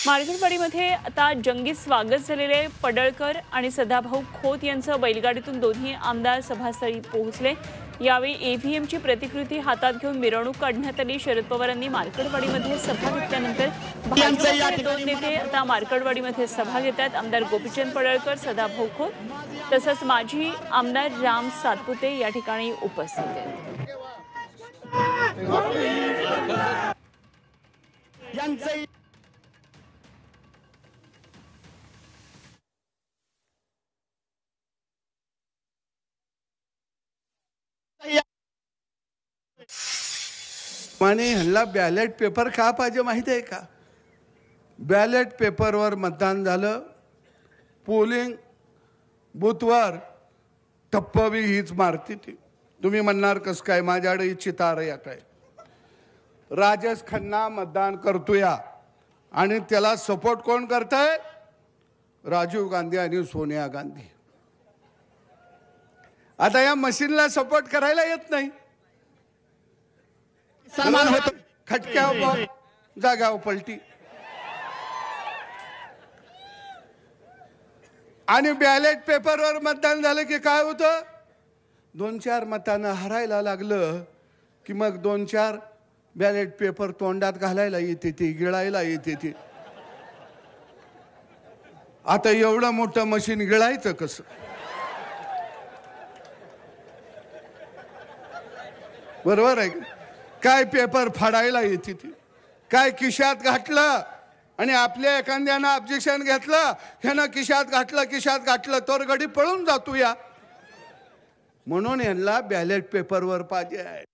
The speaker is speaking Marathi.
मार्केटवाडीमध्ये आता जंगी स्वागत झालेले पडळकर आणि सदाभाऊ खोत यांचं बैलगाडीतून दोन्ही आमदार सभास्थळी पोहोचले। यावेळी ईव्हीएमची प्रतिकृती हातात घेऊन मिरवणूक काढण्यात आली। शरद पवारांनी मार्केटवाडीमध्ये सभा घेतल्यानंतर भाजपचे दोन नेते आता मार्केटवाडीमध्ये सभा घेतात। आमदार गोपीचंद पडळकर, सदाभाऊ खोत तसंच माजी आमदार राम सातपुते या ठिकाणी उपस्थित आहेत। माने ह्यांना बॅलेट पेपर का पाहिजे माहिती आहे का? बॅलेट पेपरवर मतदान झालं, पोलिंग बूथवर टप्पा हीच मारती ती। तुम्ही म्हणणार कस काय, माझ्याकडे चितार यात आहे। राजेश खन्ना मतदान करतोया आणि त्याला सपोर्ट कोण करतंय? राजीव गांधी आणि सोनिया गांधी। आता या मशीनला सपोर्ट करायला येत नाही, सन्मान होत खटक्यावर जागाव पलटी आणि बॅलेट पेपरवर मतदान झालं की काय होतं? 2-4 मतांना हरायला लागलं की मग 2-4 बॅलेट पेपर तोंडात घालायला येते, ती गिळायला येते ती। आता एवढं मोठं मशीन गिळायचं कसं? बरोबर आहे? काय पेपर फाडायला येते ती, काय खिशात घातलं आणि आपल्या एखाद्यानं ऑब्जेक्शन घेतलं, ह्यानं खिशात घातलं तर गडी पळून जातो या। म्हणून यांना बॅलेट पेपरवर पाहिजे आहे।